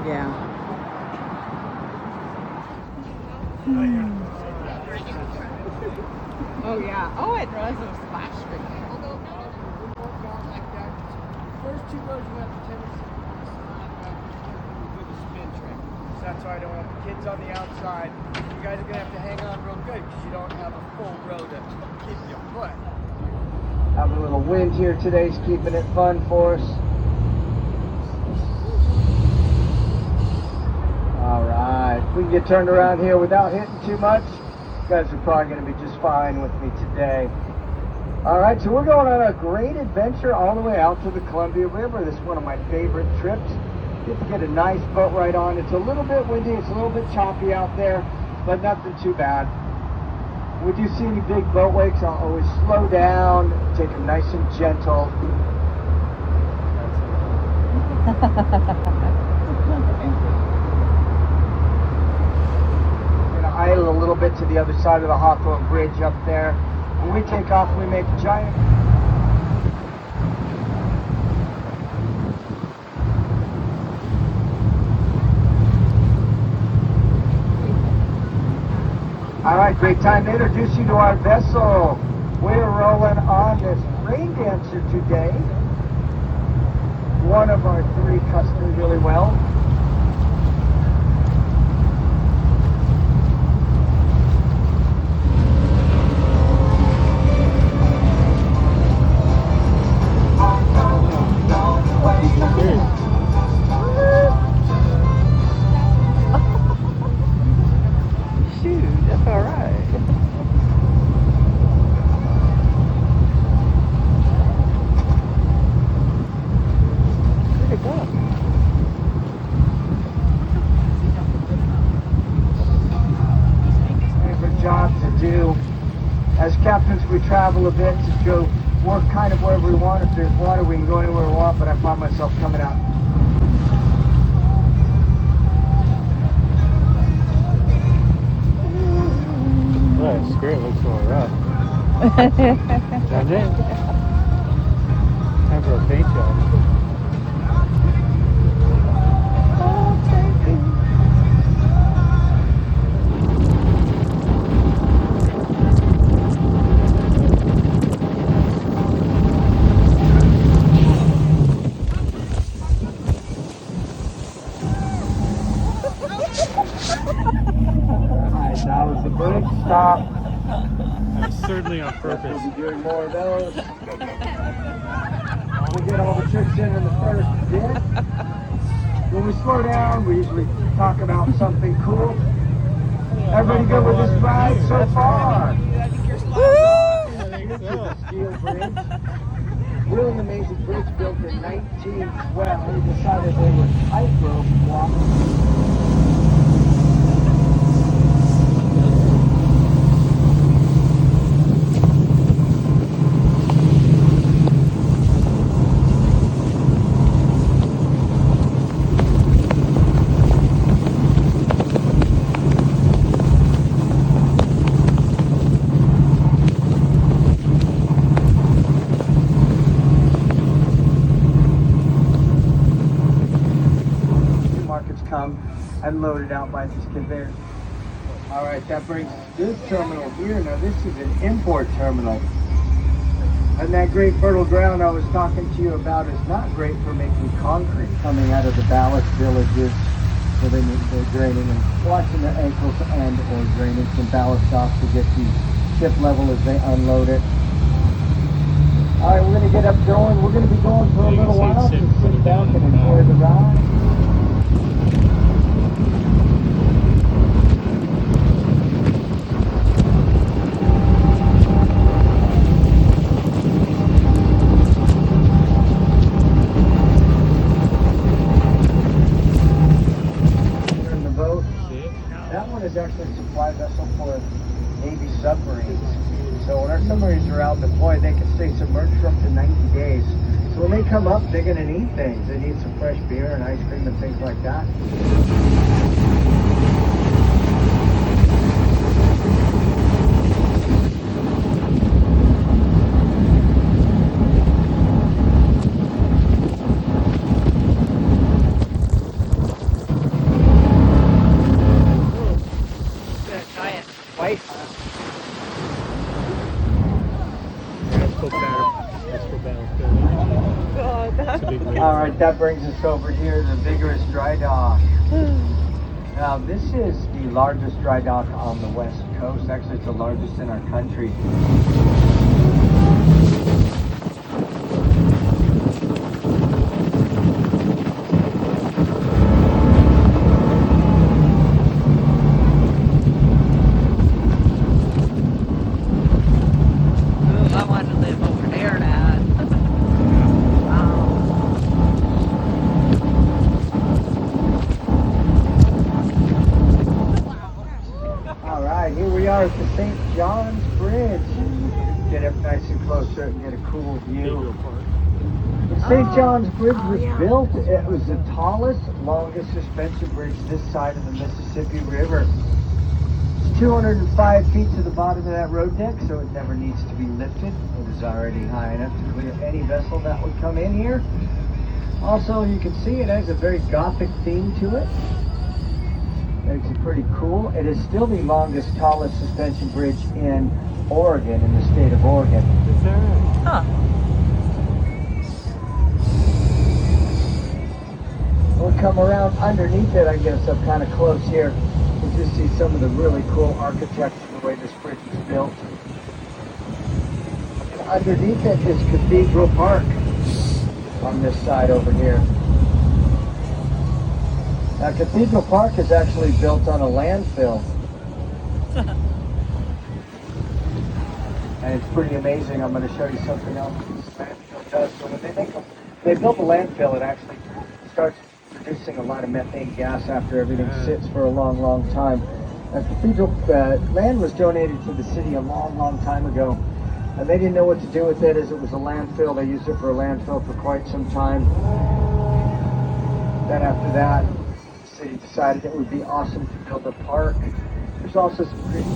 Yeah. Oh yeah. Oh, I didn't realize it was splash screen. First two rows you have the tendency to do the spin trick. So that's why I don't want the kids on the outside. You guys are gonna have to hang on real good because you don't have a full row to keep your foot. Having a little wind here today is keeping it fun for us. All right, if we can get turned around here without hitting too much, you guys are probably going to be just fine with me today. All right, so we're going on a great adventure all the way out to the Columbia River. This is one of my favorite trips. Get to get a nice boat ride on. It's a little bit windy, it's a little bit choppy out there, but nothing too bad. When you see any big boat wakes, I'll always slow down, take them nice and gentle. Idle a little bit to the other side of the Hawthorne Bridge up there. When we take off, we make a giant... All right, great time to introduce you to our vessel. We're rolling on this Rain Dancer today. One of our three customers really well. Shoot, that's all right. Where'd it go? We have a job to do. As captains, we travel a bit to go work kind of wherever we want. If there's water, we can go anywhere we want, but I find myself coming out. Well, Spirit looks a little rough. Doesn't it? Time for a paint job. Alright, that was the bridge stop. That was certainly on purpose. We'll be doing more of those. We'll get all the tricks in the first bit. When we slow down, we usually talk about something cool. Everybody good with this ride so far? Steel bridge. Really amazing bridge built in 1912. We decided they were tightrope walking. Come and loaded out by these conveyors. All right, that brings us to this terminal here. Now this is an import terminal. And that great fertile ground I was talking to you about is not great for making concrete coming out of the ballast villages. So they're draining and washing their ankles and or draining some ballast off to get the ship level as they unload it. All right, we're going to get up going. We're going to be going for a little while. Just sit back and enjoy the ride. Is actually a supply vessel for Navy submarines. So when our submarines are out deployed, they can stay submerged for up to 90 days. So when they come up, they're going to need things. They need some fresh beer and ice cream and things like that. right, that brings us over here to the Vigorous Dry Dock. Now, this is the largest dry dock on the West Coast. Actually, it's the largest in our country. Ooh, I want to live over there, Dad. All right, here we are at the St. John's Bridge. Get up nice and closer and get a cool view. The St. John's Bridge was built. It was the tallest, longest suspension bridge this side of the Mississippi River. It's 205 feet to the bottom of that road deck, so it never needs to be lifted. It is already high enough to clear any vessel that would come in here. Also, you can see it has a very Gothic theme to it. Makes it pretty cool. It is still the longest, tallest suspension bridge in Oregon, in the state of Oregon. Is that right? Huh. We'll come around underneath it. I can get us up kind of close here. You just see some of the really cool architecture, the way this bridge is built. And underneath it is Cathedral Park on this side over here. Now, Cathedral Park is actually built on a landfill. And it's pretty amazing. I'm going to show you something else this landfill does. So when they build a landfill, it actually starts producing a lot of methane gas after everything sits for a long, long time. Cathedral land was donated to the city a long, long time ago. And they didn't know what to do with it as it was a landfill. They used it for a landfill for quite some time. Then after that, the city decided it would be awesome to build a park. There's also some pretty...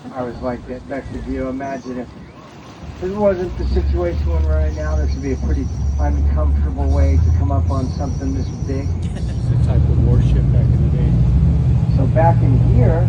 I always like that back to view. Imagine if this wasn't the situation we're in right now, this would be a pretty uncomfortable way to come up on something this big. It's a type of warship back in the day. So back in here,